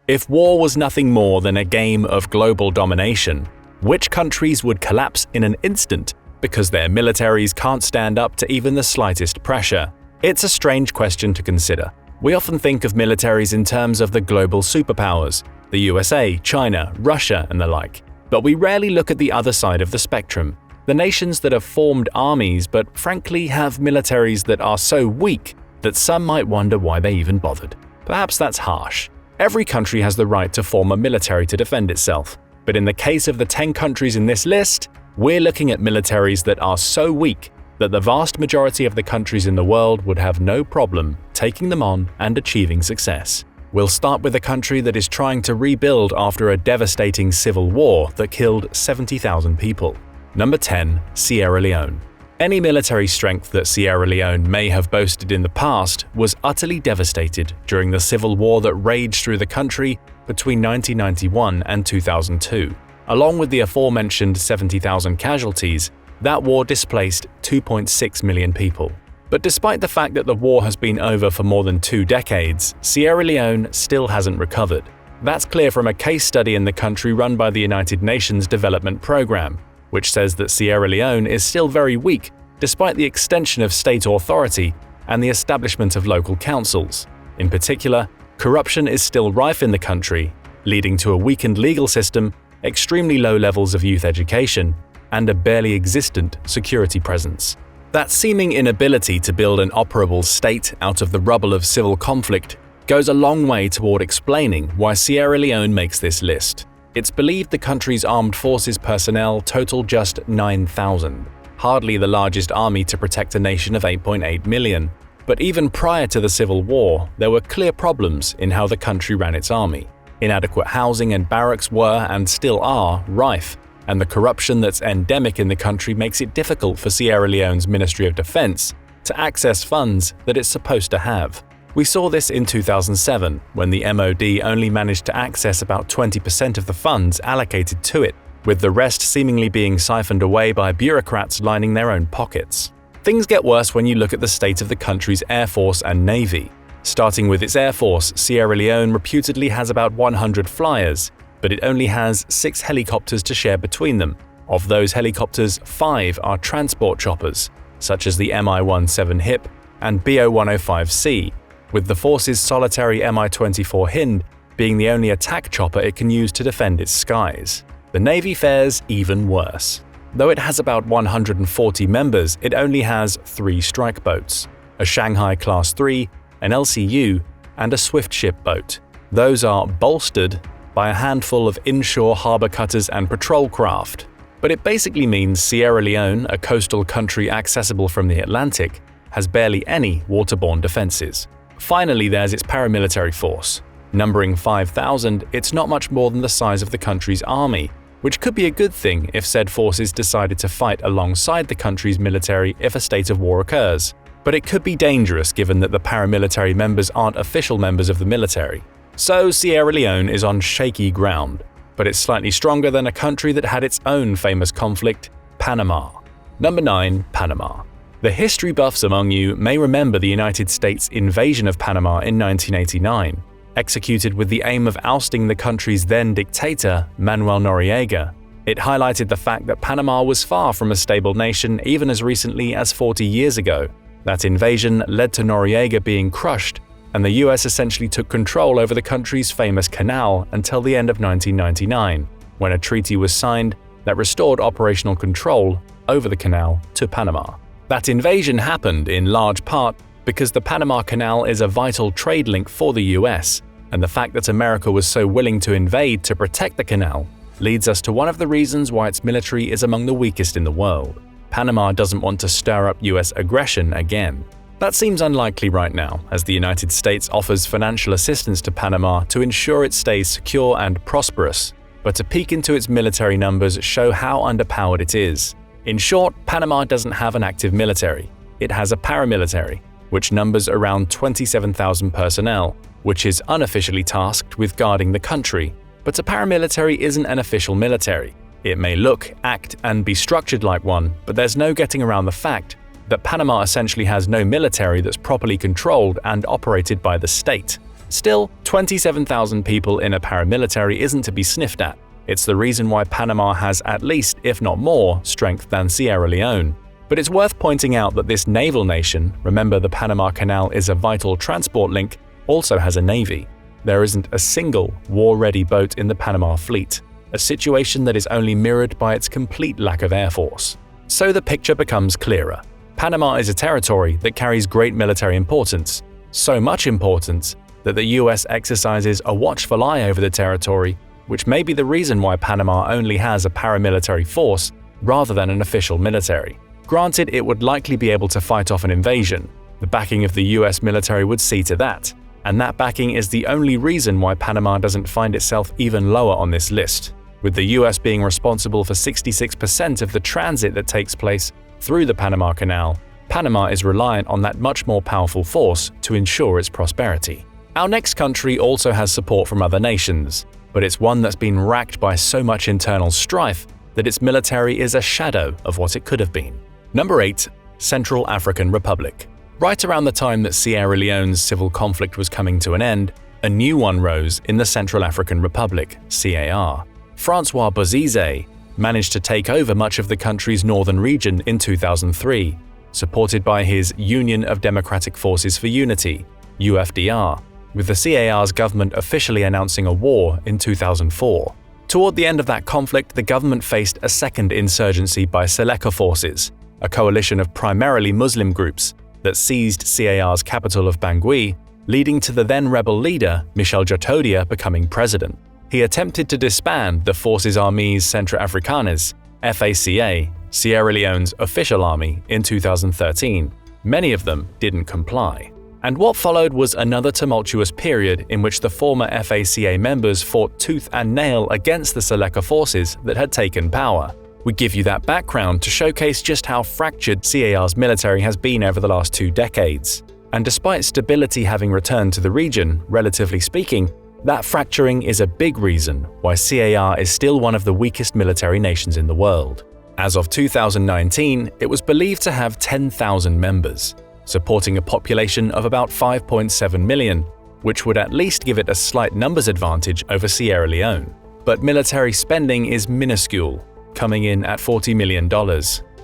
If war was nothing more than a game of global domination, which countries would collapse in an instant because their militaries can't stand up to even the slightest pressure? It's a strange question to consider. We often think of militaries in terms of the global superpowers, the USA, China, Russia, and the like. But we rarely look at the other side of the spectrum, the nations that have formed armies but frankly have militaries that are so weak that some might wonder why they even bothered. Perhaps that's harsh. Every country has the right to form a military to defend itself. But in the case of the 10 countries in this list, we're looking at militaries that are so weak that the vast majority of the countries in the world would have no problem taking them on and achieving success. We'll start with a country that is trying to rebuild after a devastating civil war that killed 70,000 people. Number 10. Sierra Leone. Any military strength that Sierra Leone may have boasted in the past was utterly devastated during the civil war that raged through the country between 1991 and 2002. Along with the aforementioned 70,000 casualties, that war displaced 2.6 million people. But despite the fact that the war has been over for more than 2 decades, Sierra Leone still hasn't recovered. That's clear from a case study in the country run by the United Nations Development Programme, which says that Sierra Leone is still very weak despite the extension of state authority and the establishment of local councils. In particular, corruption is still rife in the country, leading to a weakened legal system, extremely low levels of youth education, and a barely existent security presence. That seeming inability to build an operable state out of the rubble of civil conflict goes a long way toward explaining why Sierra Leone makes this list. It's believed the country's armed forces personnel total just 9,000, hardly the largest army to protect a nation of 8.8 million. But even prior to the Civil War, there were clear problems in how the country ran its army. Inadequate housing and barracks were, and still are, rife, and the corruption that's endemic in the country makes it difficult for Sierra Leone's Ministry of Defense to access funds that it's supposed to have. We saw this in 2007, when the MOD only managed to access about 20% of the funds allocated to it, with the rest seemingly being siphoned away by bureaucrats lining their own pockets. Things get worse when you look at the state of the country's Air Force and Navy. Starting with its Air Force, Sierra Leone reputedly has about 100 flyers, but it only has 6 helicopters to share between them. Of those helicopters, 5 are transport choppers, such as the Mi-17 HIP and BO-105C, with the force's solitary Mi-24 Hind being the only attack chopper it can use to defend its skies. The Navy fares even worse. Though it has about 140 members, it only has 3 strike boats, a Shanghai Class 3, an LCU, and a Swift ship boat. Those are bolstered by a handful of inshore harbor cutters and patrol craft. But it basically means Sierra Leone, a coastal country accessible from the Atlantic, has barely any waterborne defenses. Finally, there's its paramilitary force. Numbering 5,000, it's not much more than the size of the country's army, which could be a good thing if said forces decided to fight alongside the country's military if a state of war occurs. But it could be dangerous given that the paramilitary members aren't official members of the military. So Sierra Leone is on shaky ground, but it's slightly stronger than a country that had its own famous conflict, Panama. Number 9. Panama. The history buffs among you may remember the United States invasion of Panama in 1989, executed with the aim of ousting the country's then dictator, Manuel Noriega. It highlighted the fact that Panama was far from a stable nation even as recently as 40 years ago. That invasion led to Noriega being crushed, and the US essentially took control over the country's famous canal until the end of 1999, when a treaty was signed that restored operational control over the canal to Panama. That invasion happened in large part because the Panama Canal is a vital trade link for the US, and the fact that America was so willing to invade to protect the canal leads us to one of the reasons why its military is among the weakest in the world. Panama doesn't want to stir up US aggression again. That seems unlikely right now, as the United States offers financial assistance to Panama to ensure it stays secure and prosperous, but a peek into its military numbers show how underpowered it is. In short, Panama doesn't have an active military. It has a paramilitary, which numbers around 27,000 personnel, which is unofficially tasked with guarding the country. But a paramilitary isn't an official military. It may look, act, and be structured like one, but there's no getting around the fact that Panama essentially has no military that's properly controlled and operated by the state. Still, 27,000 people in a paramilitary isn't to be sniffed at. It's the reason why Panama has at least, if not more, strength than Sierra Leone. But it's worth pointing out that this naval nation, remember the Panama Canal is a vital transport link, also has a navy. There isn't a single war-ready boat in the Panama fleet, a situation that is only mirrored by its complete lack of air force. So the picture becomes clearer. Panama is a territory that carries great military importance, so much importance that the US exercises a watchful eye over the territory, which may be the reason why Panama only has a paramilitary force rather than an official military. Granted, it would likely be able to fight off an invasion. The backing of the US military would see to that, and that backing is the only reason why Panama doesn't find itself even lower on this list. With the US being responsible for 66% of the transit that takes place through the Panama Canal, Panama is reliant on that much more powerful force to ensure its prosperity. Our next country also has support from other nations, but it's one that's been racked by so much internal strife that its military is a shadow of what it could have been. Number 8. Central African Republic. Right around the time that Sierra Leone's civil conflict was coming to an end, a new one rose in the Central African Republic, CAR. Francois Bozize managed to take over much of the country's northern region in 2003, supported by his Union of Democratic Forces for Unity, UFDR, with the CAR's government officially announcing a war in 2004. Toward the end of that conflict, the government faced a second insurgency by Seleka forces, a coalition of primarily Muslim groups that seized CAR's capital of Bangui, leading to the then rebel leader, Michel Djotodia, becoming president. He attempted to disband the Forces Armies Centrafricaines, FACA, Sierra Leone's official army, in 2013. Many of them didn't comply. And what followed was another tumultuous period in which the former FACA members fought tooth and nail against the Seleka forces that had taken power. We give you that background to showcase just how fractured CAR's military has been over the last 2 decades. And despite stability having returned to the region, relatively speaking, that fracturing is a big reason why CAR is still one of the weakest military nations in the world. As of 2019, it was believed to have 10,000 members, supporting a population of about 5.7 million, which would at least give it a slight numbers advantage over Sierra Leone. But military spending is minuscule, coming in at $40 million.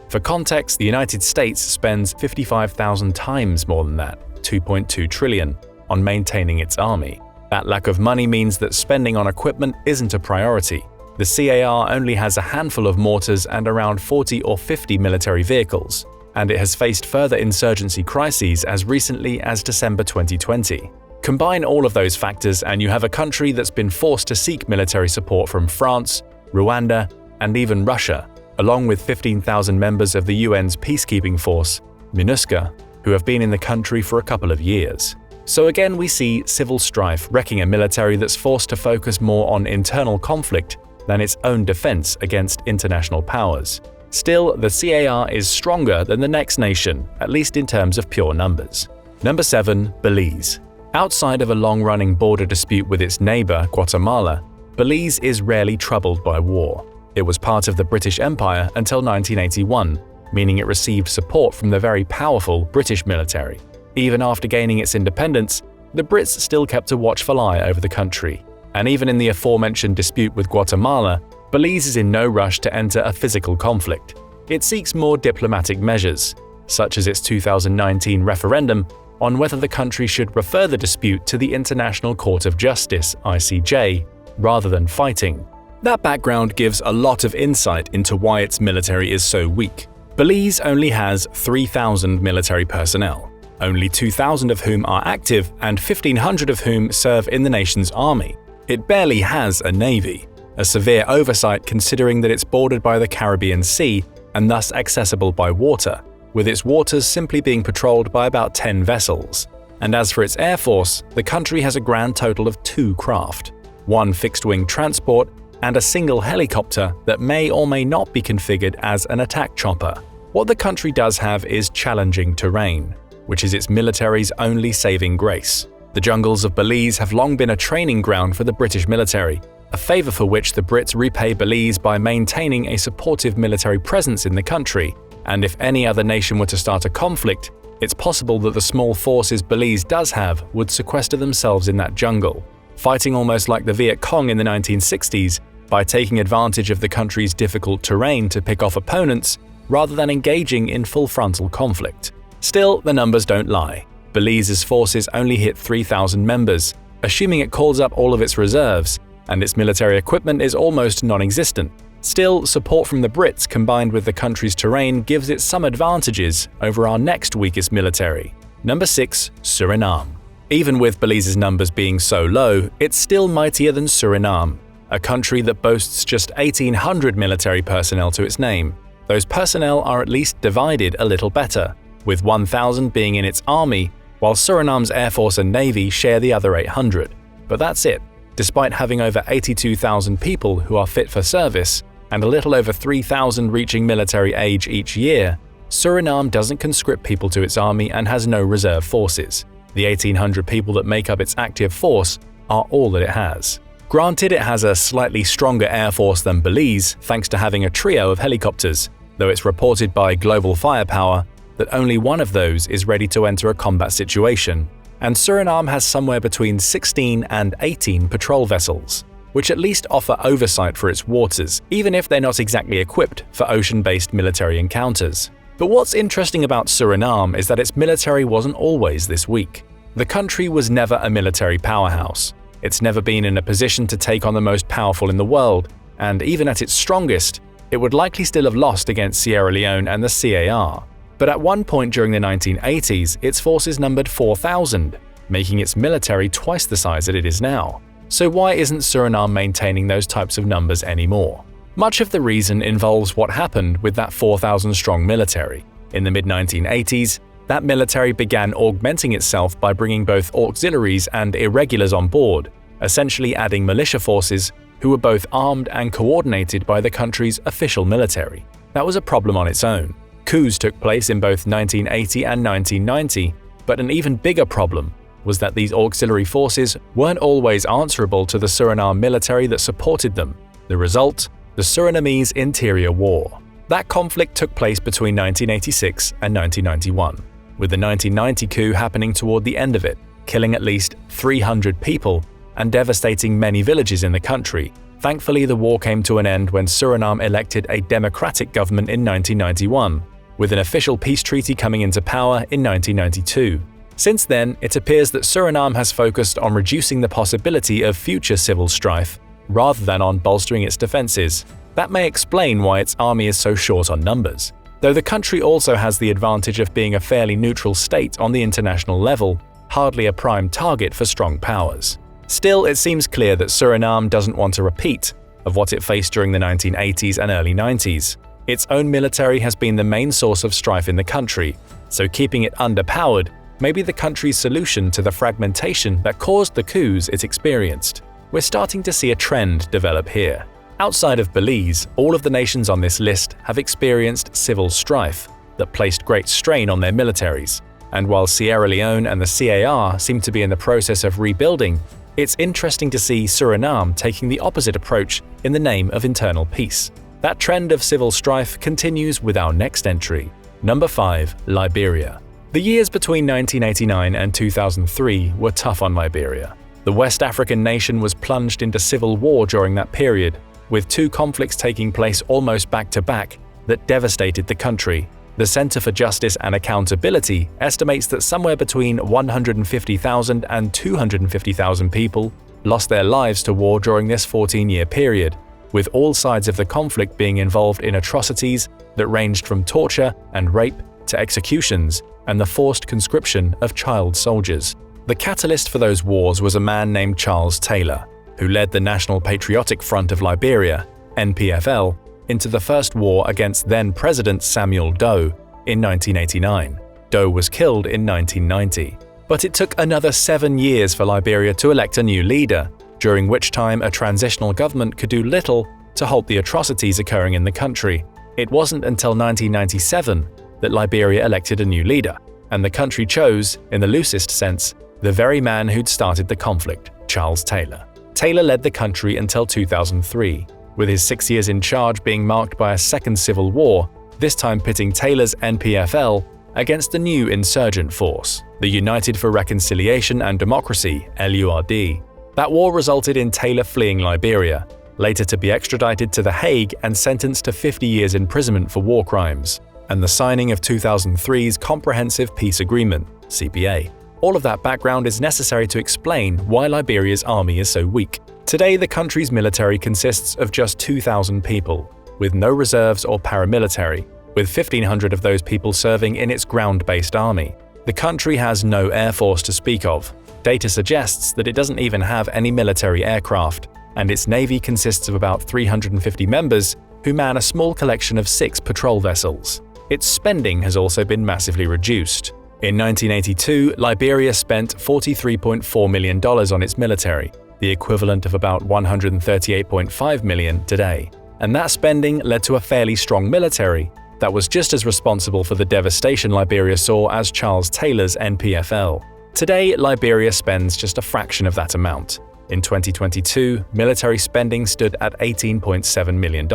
For context, the United States spends 55,000 times more than that, $2.2 trillion, on maintaining its army. That lack of money means that spending on equipment isn't a priority. The CAR only has a handful of mortars and around 40 or 50 military vehicles, and it has faced further insurgency crises as recently as December 2020. Combine all of those factors and you have a country that's been forced to seek military support from France, Rwanda, and even Russia, along with 15,000 members of the UN's peacekeeping force, MINUSCA, who have been in the country for a couple of years. So again, we see civil strife wrecking a military that's forced to focus more on internal conflict than its own defense against international powers. Still, the CAR is stronger than the next nation, at least in terms of pure numbers. Number 7. Belize. Outside of a long-running border dispute with its neighbor, Guatemala, Belize is rarely troubled by war. It was part of the British Empire until 1981, meaning it received support from the very powerful British military. Even after gaining its independence, the Brits still kept a watchful eye over the country. And even in the aforementioned dispute with Guatemala, Belize is in no rush to enter a physical conflict. It seeks more diplomatic measures, such as its 2019 referendum on whether the country should refer the dispute to the International Court of Justice (ICJ) rather than fighting. That background gives a lot of insight into why its military is so weak. Belize only has 3,000 military personnel, only 2,000 of whom are active and 1,500 of whom serve in the nation's army. It barely has a navy, a severe oversight considering that it's bordered by the Caribbean Sea and thus accessible by water, with its waters simply being patrolled by about 10 vessels. And as for its air force, the country has a grand total of 2 craft, 1 fixed-wing transport and a single helicopter that may or may not be configured as an attack chopper. What the country does have is challenging terrain, which is its military's only saving grace. The jungles of Belize have long been a training ground for the British military, a favor for which the Brits repay Belize by maintaining a supportive military presence in the country, and if any other nation were to start a conflict, It's possible that the small forces Belize does have would sequester themselves in that jungle, fighting almost like the Viet Cong in the 1960s by taking advantage of the country's difficult terrain to pick off opponents rather than engaging in full frontal conflict. Still, the numbers don't lie. Belize's forces only hit 3,000 members, assuming it calls up all of its reserves, and its military equipment is almost non-existent. Still, support from the Brits combined with the country's terrain gives it some advantages over our next weakest military. Number 6. Suriname. Even with Belize's numbers being so low, it's still mightier than Suriname, a country that boasts just 1,800 military personnel to its name. Those personnel are at least divided a little better, with 1,000 being in its army, while Suriname's Air Force and Navy share the other 800. But that's it. Despite having over 82,000 people who are fit for service, and a little over 3,000 reaching military age each year, Suriname doesn't conscript people to its army and has no reserve forces. The 1,800 people that make up its active force are all that it has. Granted, it has a slightly stronger air force than Belize thanks to having a trio of helicopters, though it's reported by Global Firepower that only one of those is ready to enter a combat situation, and Suriname has somewhere between 16 and 18 patrol vessels, which at least offer oversight for its waters, even if they're not exactly equipped for ocean-based military encounters. But what's interesting about Suriname is that its military wasn't always this weak. The country was never a military powerhouse. It's never been in a position to take on the most powerful in the world, and even at its strongest, it would likely still have lost against Sierra Leone and the CAR. But at one point during the 1980s, its forces numbered 4,000, making its military twice the size that it is now. So why isn't Suriname maintaining those types of numbers anymore? Much of the reason involves what happened with that 4,000-strong military. In the mid-1980s, that military began augmenting itself by bringing both auxiliaries and irregulars on board, essentially adding militia forces who were both armed and coordinated by the country's official military. That was a problem on its own. Coups took place in both 1980 and 1990, but an even bigger problem was that these auxiliary forces weren't always answerable to the Suriname military that supported them. The result? The Surinamese Interior War. That conflict took place between 1986 and 1991, with the 1990 coup happening toward the end of it, killing at least 300 people and devastating many villages in the country. Thankfully, the war came to an end when Suriname elected a democratic government in 1991, with an official peace treaty coming into power in 1992. Since then, it appears that Suriname has focused on reducing the possibility of future civil strife rather than on bolstering its defenses. That may explain why its army is so short on numbers. Though the country also has the advantage of being a fairly neutral state on the international level, hardly a prime target for strong powers. Still, it seems clear that Suriname doesn't want a repeat of what it faced during the 1980s and early 90s. Its own military has been the main source of strife in the country, so keeping it underpowered may be the country's solution to the fragmentation that caused the coups it experienced. We're starting to see a trend develop here. Outside of Belize, all of the nations on this list have experienced civil strife that placed great strain on their militaries. And while Sierra Leone and the CAR seem to be in the process of rebuilding, it's interesting to see Suriname taking the opposite approach in the name of internal peace. That trend of civil strife continues with our next entry. Number 5. Liberia. The years between 1989 and 2003 were tough on Liberia. The West African nation was plunged into civil war during that period, with two conflicts taking place almost back-to-back that devastated the country. The Center for Justice and Accountability estimates that somewhere between 150,000 and 250,000 people lost their lives to war during this 14-year period, with all sides of the conflict being involved in atrocities that ranged from torture and rape to executions and the forced conscription of child soldiers. The catalyst for those wars was a man named Charles Taylor, who led the National Patriotic Front of Liberia, NPFL, into the first war against then-President Samuel Doe in 1989. Doe was killed in 1990. But it took another 7 years for Liberia to elect a new leader, during which time a transitional government could do little to halt the atrocities occurring in the country. It wasn't until 1997 that Liberia elected a new leader, and the country chose, in the loosest sense, the very man who'd started the conflict, Charles Taylor. Taylor led the country until 2003, with his 6 years in charge being marked by a second civil war, this time pitting Taylor's NPFL against the new insurgent force, the United for Reconciliation and Democracy (LURD). That war resulted in Taylor fleeing Liberia, later to be extradited to The Hague and sentenced to 50 years imprisonment for war crimes, and the signing of 2003's Comprehensive Peace Agreement (CPA). All of that background is necessary to explain why Liberia's army is so weak. Today, the country's military consists of just 2,000 people, with no reserves or paramilitary, with 1,500 of those people serving in its ground-based army. The country has no air force to speak of. Data suggests that it doesn't even have any military aircraft, and its navy consists of about 350 members who man a small collection of 6 patrol vessels. Its spending has also been massively reduced. In 1982, Liberia spent $43.4 million on its military, the equivalent of about $138.5 million today. And that spending led to a fairly strong military that was just as responsible for the devastation Liberia saw as Charles Taylor's NPFL. Today, Liberia spends just a fraction of that amount. In 2022, military spending stood at $18.7 million,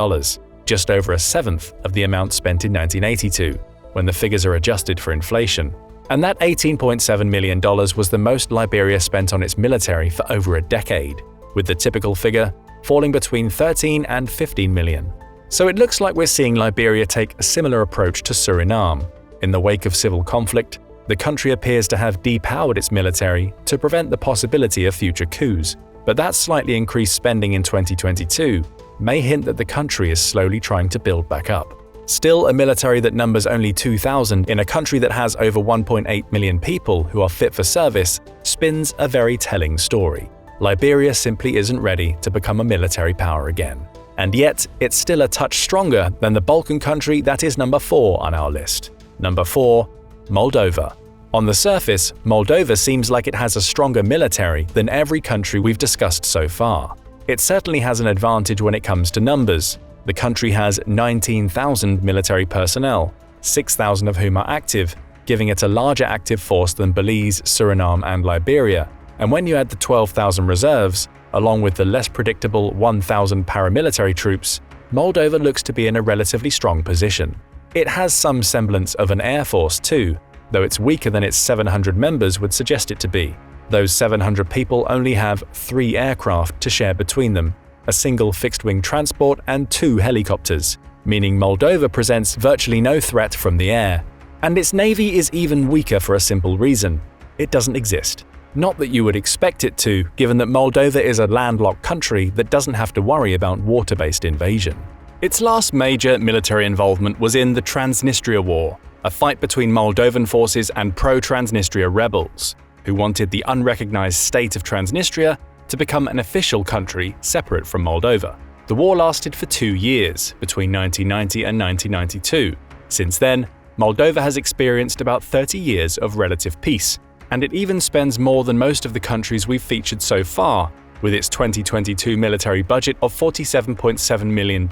just over a seventh of the amount spent in 1982, when the figures are adjusted for inflation. And that $18.7 million was the most Liberia spent on its military for over a decade, with the typical figure falling between 13 and 15 million. So it looks like we're seeing Liberia take a similar approach to Suriname. In the wake of civil conflict, the country appears to have depowered its military to prevent the possibility of future coups. But that slightly increased spending in 2022 may hint that the country is slowly trying to build back up. Still, a military that numbers only 2,000 in a country that has over 1.8 million people who are fit for service spins a very telling story. Liberia simply isn't ready to become a military power again. And yet, it's still a touch stronger than the Balkan country that is number 4 on our list. Number 4, Moldova. On the surface, Moldova seems like it has a stronger military than every country we've discussed so far. It certainly has an advantage when it comes to numbers. The country has 19,000 military personnel, 6,000 of whom are active, giving it a larger active force than Belize, Suriname, and Liberia. And when you add the 12,000 reserves, along with the less predictable 1,000 paramilitary troops, Moldova looks to be in a relatively strong position. It has some semblance of an air force too, though it's weaker than its 700 members would suggest it to be. Those 700 people only have 3 aircraft to share between them, a single fixed-wing transport and 2 helicopters, meaning Moldova presents virtually no threat from the air. And its navy is even weaker for a simple reason: it doesn't exist. Not that you would expect it to, given that Moldova is a landlocked country that doesn't have to worry about water-based invasion. Its last major military involvement was in the Transnistria War, a fight between Moldovan forces and pro-Transnistria rebels, who wanted the unrecognized state of Transnistria to become an official country separate from Moldova. The war lasted for 2 years, between 1990 and 1992. Since then, Moldova has experienced about 30 years of relative peace, and it even spends more than most of the countries we've featured so far, with its 2022 military budget of $47.7 million,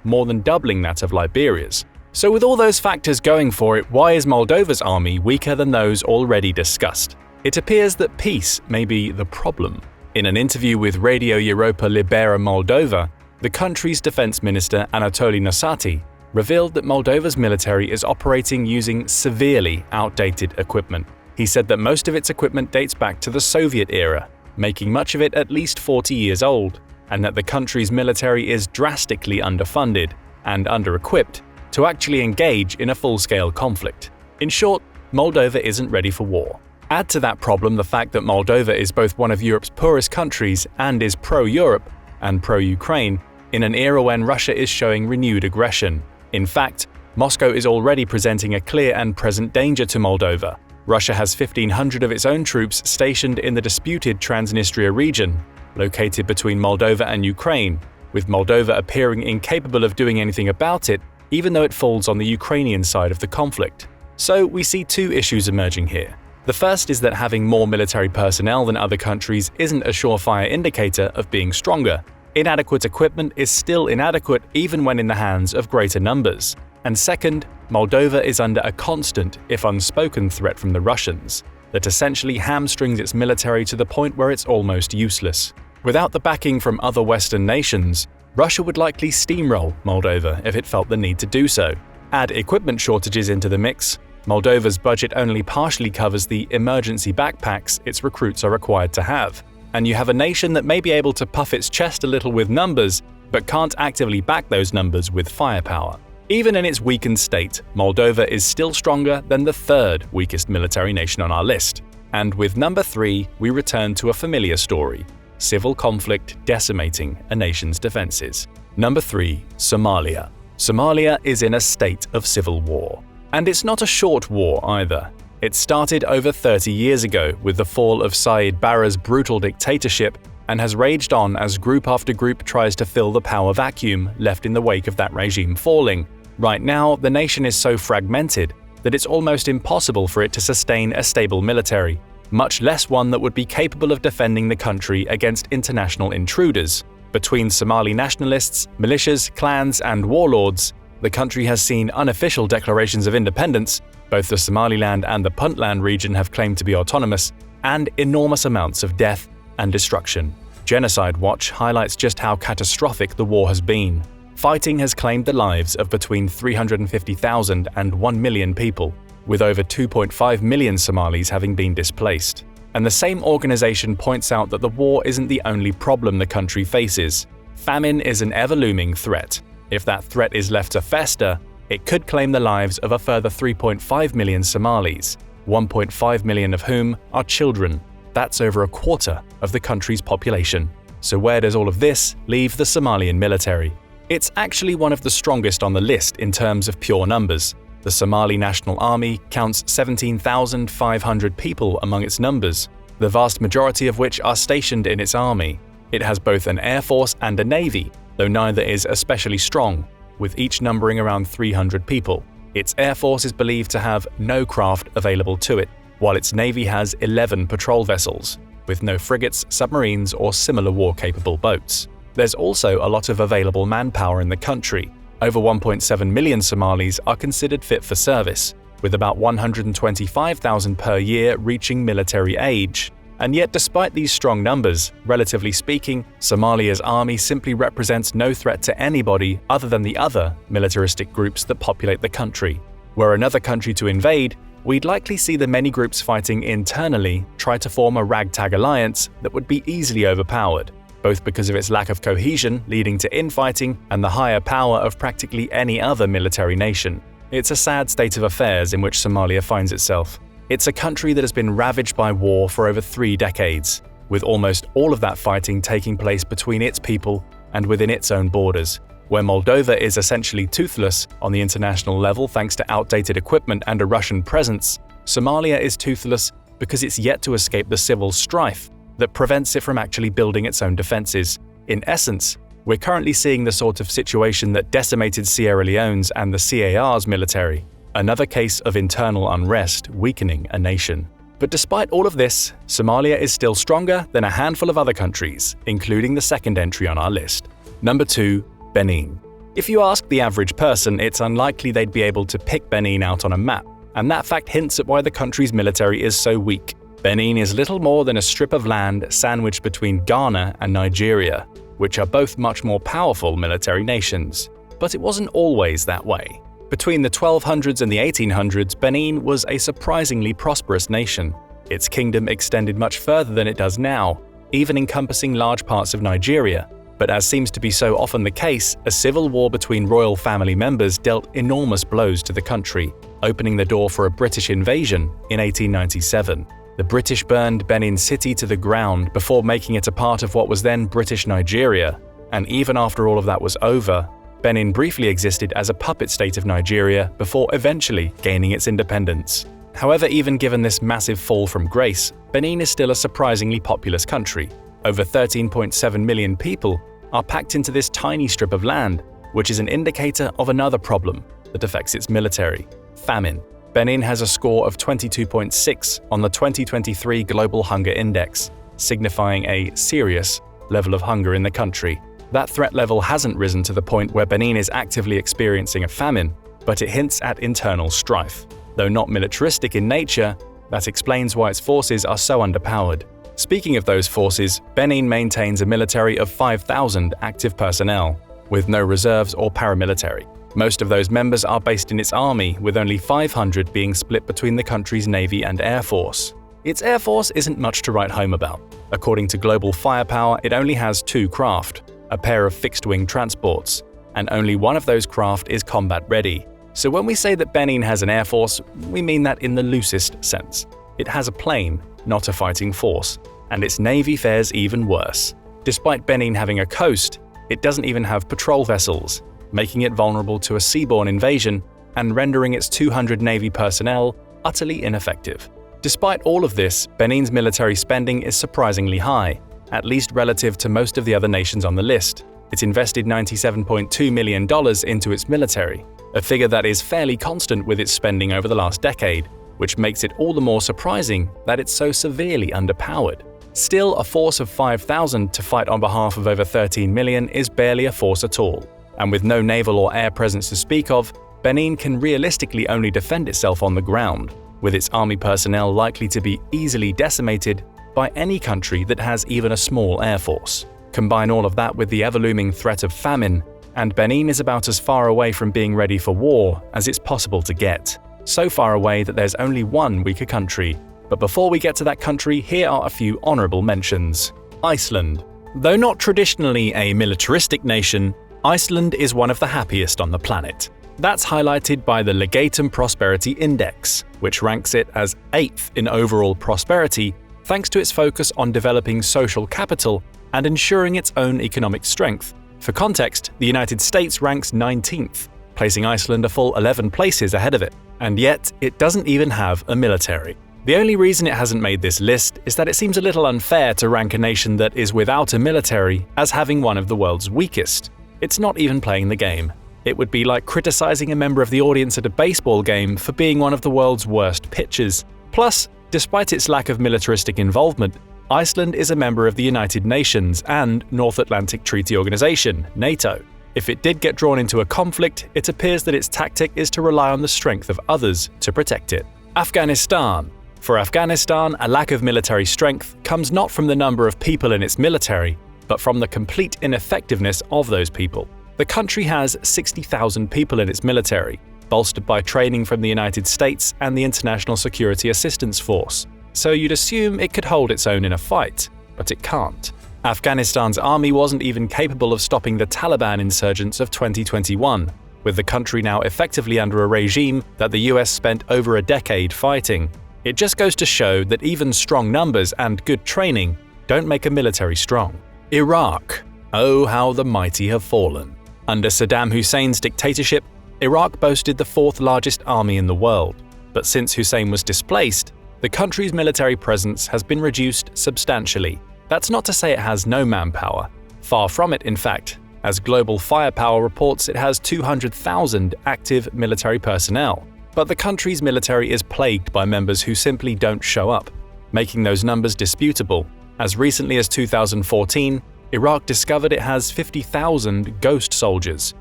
more than doubling that of Liberia's. So with all those factors going for it, why is Moldova's army weaker than those already discussed? It appears that peace may be the problem. In an interview with Radio Europa Libera Moldova, the country's defense minister Anatoly Nosati revealed that Moldova's military is operating using severely outdated equipment. He said that most of its equipment dates back to the Soviet era, making much of it at least 40 years old, and that the country's military is drastically underfunded and under-equipped to actually engage in a full-scale conflict. In short, Moldova isn't ready for war. Add to that problem the fact that Moldova is both one of Europe's poorest countries and is pro-Europe and pro-Ukraine in an era when Russia is showing renewed aggression. In fact, Moscow is already presenting a clear and present danger to Moldova. Russia has 1,500 of its own troops stationed in the disputed Transnistria region, located between Moldova and Ukraine, with Moldova appearing incapable of doing anything about it, even though it falls on the Ukrainian side of the conflict. So we see 2 issues emerging here. The first is that having more military personnel than other countries isn't a surefire indicator of being stronger. Inadequate equipment is still inadequate even when in the hands of greater numbers. And second, Moldova is under a constant, if unspoken, threat from the Russians that essentially hamstrings its military to the point where it's almost useless. Without the backing from other Western nations, Russia would likely steamroll Moldova if it felt the need to do so. Add equipment shortages into the mix, Moldova's budget only partially covers the emergency backpacks its recruits are required to have, and you have a nation that may be able to puff its chest a little with numbers, but can't actively back those numbers with firepower. Even in its weakened state, Moldova is still stronger than the third weakest military nation on our list. And with number 3, we return to a familiar story: civil conflict decimating a nation's defenses. Number 3. Somalia. Somalia is in a state of civil war. And it's not a short war either. It started over 30 years ago with the fall of Said Barre's brutal dictatorship and has raged on as group after group tries to fill the power vacuum left in the wake of that regime falling. Right now, the nation is so fragmented that it's almost impossible for it to sustain a stable military, much less one that would be capable of defending the country against international intruders. Between Somali nationalists, militias, clans, and warlords, the country has seen unofficial declarations of independence. Both the Somaliland and the Puntland region have claimed to be autonomous, and enormous amounts of death and destruction. Genocide Watch highlights just how catastrophic the war has been. Fighting has claimed the lives of between 350,000 and 1 million people, with over 2.5 million Somalis having been displaced. And the same organization points out that the war isn't the only problem the country faces. Famine is an ever-looming threat. If that threat is left to fester, it could claim the lives of a further 3.5 million Somalis, 1.5 million of whom are children. That's over a quarter of the country's population. So where does all of this leave the Somalian military? It's actually one of the strongest on the list in terms of pure numbers. The Somali National Army counts 17,500 people among its numbers, the vast majority of which are stationed in its army. It has both an air force and a navy, though neither is especially strong, with each numbering around 300 people. Its air force is believed to have no craft available to it, while its navy has 11 patrol vessels, with no frigates, submarines, or similar war-capable boats. There's also a lot of available manpower in the country. Over 1.7 million Somalis are considered fit for service, with about 125,000 per year reaching military age. And yet, despite these strong numbers, relatively speaking, Somalia's army simply represents no threat to anybody other than the other militaristic groups that populate the country. Were another country to invade, we'd likely see the many groups fighting internally try to form a ragtag alliance that would be easily overpowered, both because of its lack of cohesion leading to infighting and the higher power of practically any other military nation. It's a sad state of affairs in which Somalia finds itself. It's a country that has been ravaged by war for over 3 decades, with almost all of that fighting taking place between its people and within its own borders. Where Moldova is essentially toothless on the international level thanks to outdated equipment and a Russian presence, Somalia is toothless because it's yet to escape the civil strife that prevents it from actually building its own defenses. In essence, we're currently seeing the sort of situation that decimated Sierra Leone's and the CAR's military, another case of internal unrest weakening a nation. But despite all of this, Somalia is still stronger than a handful of other countries, including the second entry on our list. Number 2. Benin. If you ask the average person, it's unlikely they'd be able to pick Benin out on a map, and that fact hints at why the country's military is so weak. Benin is little more than a strip of land sandwiched between Ghana and Nigeria, which are both much more powerful military nations. But it wasn't always that way. Between the 1200s and the 1800s, Benin was a surprisingly prosperous nation. Its kingdom extended much further than it does now, even encompassing large parts of Nigeria. But as seems to be so often the case, a civil war between royal family members dealt enormous blows to the country, opening the door for a British invasion in 1897. The British burned Benin City to the ground before making it a part of what was then British Nigeria. And even after all of that was over, Benin briefly existed as a puppet state of Nigeria before eventually gaining its independence. However, even given this massive fall from grace, Benin is still a surprisingly populous country. Over 13.7 million people are packed into this tiny strip of land, which is an indicator of another problem that affects its military: famine. Benin has a score of 22.6 on the 2023 Global Hunger Index, signifying a serious level of hunger in the country. That threat level hasn't risen to the point where Benin is actively experiencing a famine, but it hints at internal strife. Though not militaristic in nature, that explains why its forces are so underpowered. Speaking of those forces, Benin maintains a military of 5,000 active personnel, with no reserves or paramilitary. Most of those members are based in its army, with only 500 being split between the country's navy and air force. Its air force isn't much to write home about. According to Global Firepower, it only has 2 craft, a pair of fixed-wing transports, and only one of those craft is combat-ready. So when we say that Benin has an air force, we mean that in the loosest sense. It has a plane, not a fighting force, and its navy fares even worse. Despite Benin having a coast, it doesn't even have patrol vessels, making it vulnerable to a seaborne invasion and rendering its 200 navy personnel utterly ineffective. Despite all of this, Benin's military spending is surprisingly high, at least relative to most of the other nations on the list. It invested $97.2 million into its military, a figure that is fairly constant with its spending over the last decade, which makes it all the more surprising that it's so severely underpowered. Still, a force of 5,000 to fight on behalf of over 13 million is barely a force at all, and with no naval or air presence to speak of, Benin can realistically only defend itself on the ground, with its army personnel likely to be easily decimated by any country that has even a small air force. Combine all of that with the ever-looming threat of famine, and Benin is about as far away from being ready for war as it's possible to get. So far away that there's only one weaker country. But before we get to that country, here are a few honorable mentions. Iceland. Though not traditionally a militaristic nation, Iceland is one of the happiest on the planet. That's highlighted by the Legatum Prosperity Index, which ranks it as 8th in overall prosperity thanks to its focus on developing social capital and ensuring its own economic strength. For context, the United States ranks 19th, placing Iceland a full 11 places ahead of it. And yet, it doesn't even have a military. The only reason it hasn't made this list is that it seems a little unfair to rank a nation that is without a military as having one of the world's weakest. It's not even playing the game. It would be like criticizing a member of the audience at a baseball game for being one of the world's worst pitchers. Plus, despite its lack of militaristic involvement, Iceland is a member of the United Nations and North Atlantic Treaty Organization, NATO. If it did get drawn into a conflict, it appears that its tactic is to rely on the strength of others to protect it. Afghanistan. For Afghanistan, a lack of military strength comes not from the number of people in its military, but from the complete ineffectiveness of those people. The country has 60,000 people in its military, bolstered by training from the United States and the International Security Assistance Force. So you'd assume it could hold its own in a fight, but it can't. Afghanistan's army wasn't even capable of stopping the Taliban insurgents of 2021, with the country now effectively under a regime that the US spent over a decade fighting. It just goes to show that even strong numbers and good training don't make a military strong. Iraq. Oh, how the mighty have fallen. Under Saddam Hussein's dictatorship, Iraq boasted the 4th largest army in the world. But since Hussein was displaced, the country's military presence has been reduced substantially. That's not to say it has no manpower. Far from it, in fact. As Global Firepower reports, it has 200,000 active military personnel. But the country's military is plagued by members who simply don't show up, making those numbers disputable. As recently as 2014, Iraq discovered it has 50,000 ghost soldiers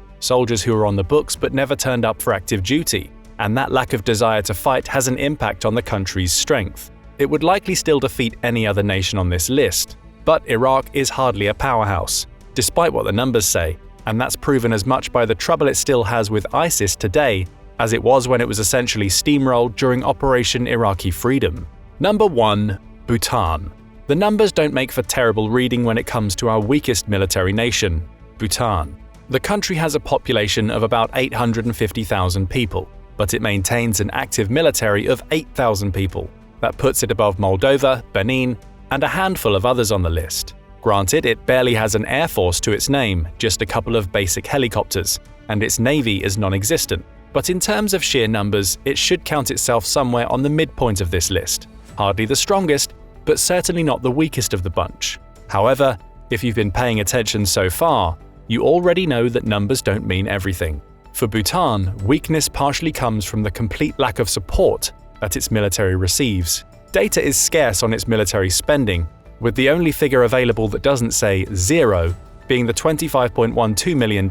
who are on the books but never turned up for active duty. And that lack of desire to fight has an impact on the country's strength. It would likely still defeat any other nation on this list. But Iraq is hardly a powerhouse, despite what the numbers say, and that's proven as much by the trouble it still has with ISIS today as it was when it was essentially steamrolled during Operation Iraqi Freedom. Number 1. Bhutan. The numbers don't make for terrible reading when it comes to our weakest military nation, Bhutan. The country has a population of about 850,000 people, but it maintains an active military of 8,000 people. That puts it above Moldova, Benin, and a handful of others on the list. Granted, it barely has an air force to its name, just a couple of basic helicopters, and its navy is non-existent. But in terms of sheer numbers, it should count itself somewhere on the midpoint of this list. Hardly the strongest, but certainly not the weakest of the bunch. However, if you've been paying attention so far, you already know that numbers don't mean everything. For Bhutan, weakness partially comes from the complete lack of support that its military receives. Data is scarce on its military spending, with the only figure available that doesn't say zero being the $25.12 million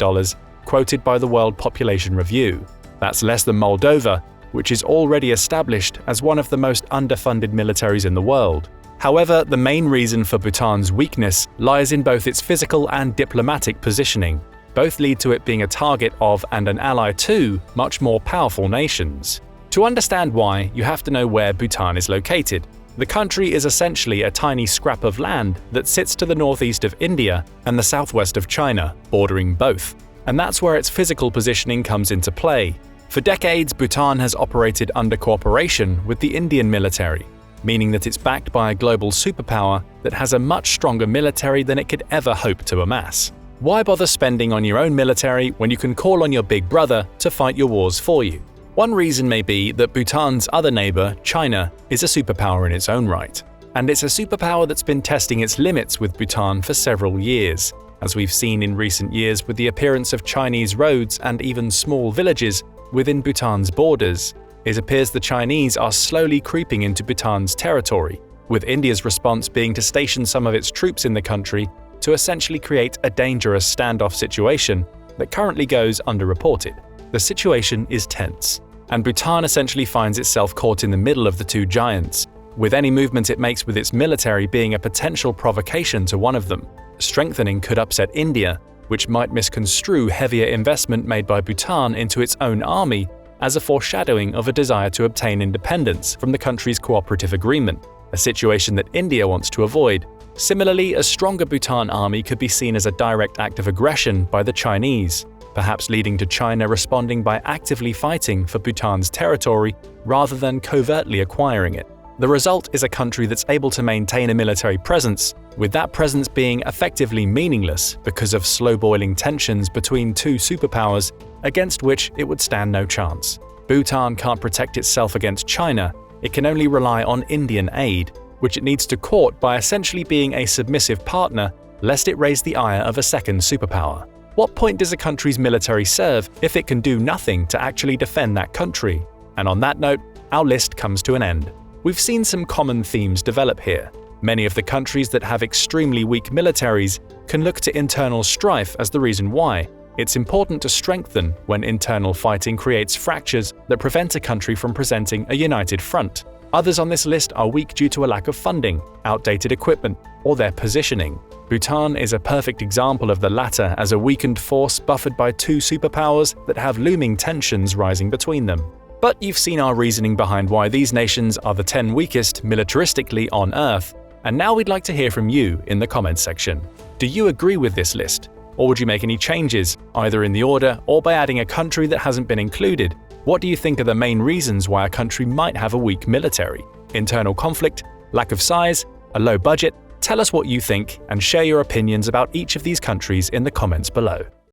quoted by the World Population Review. That's less than Moldova, which is already established as one of the most underfunded militaries in the world. However, the main reason for Bhutan's weakness lies in both its physical and diplomatic positioning. Both lead to it being a target of and an ally to much more powerful nations. To understand why, you have to know where Bhutan is located. The country is essentially a tiny scrap of land that sits to the northeast of India and the southwest of China, bordering both. And that's where its physical positioning comes into play. For decades, Bhutan has operated under cooperation with the Indian military, meaning that it's backed by a global superpower that has a much stronger military than it could ever hope to amass. Why bother spending on your own military when you can call on your big brother to fight your wars for you? One reason may be that Bhutan's other neighbor, China, is a superpower in its own right. And it's a superpower that's been testing its limits with Bhutan for several years, as we've seen in recent years with the appearance of Chinese roads and even small villages within Bhutan's borders. It appears the Chinese are slowly creeping into Bhutan's territory, with India's response being to station some of its troops in the country to essentially create a dangerous standoff situation that currently goes underreported. The situation is tense, and Bhutan essentially finds itself caught in the middle of the two giants, with any movement it makes with its military being a potential provocation to one of them. Strengthening could upset India, which might misconstrue heavier investment made by Bhutan into its own army as a foreshadowing of a desire to obtain independence from the country's cooperative agreement, a situation that India wants to avoid. Similarly, a stronger Bhutan army could be seen as a direct act of aggression by the Chinese, perhaps leading to China responding by actively fighting for Bhutan's territory rather than covertly acquiring it. The result is a country that's able to maintain a military presence, with that presence being effectively meaningless because of slow-boiling tensions between two superpowers against which it would stand no chance. Bhutan can't protect itself against China, it can only rely on Indian aid, which it needs to court by essentially being a submissive partner lest it raise the ire of a second superpower. What point does a country's military serve if it can do nothing to actually defend that country? And on that note, our list comes to an end. We've seen some common themes develop here. Many of the countries that have extremely weak militaries can look to internal strife as the reason why. It's important to strengthen when internal fighting creates fractures that prevent a country from presenting a united front. Others on this list are weak due to a lack of funding, outdated equipment, or their positioning. Bhutan is a perfect example of the latter as a weakened force buffered by two superpowers that have looming tensions rising between them. But you've seen our reasoning behind why these nations are the 10 weakest militaristically on Earth, and now we'd like to hear from you in the comments section. Do you agree with this list? Or would you make any changes, either in the order or by adding a country that hasn't been included? What do you think are the main reasons why a country might have a weak military? Internal conflict, lack of size, a low budget? Tell us what you think and share your opinions about each of these countries in the comments below.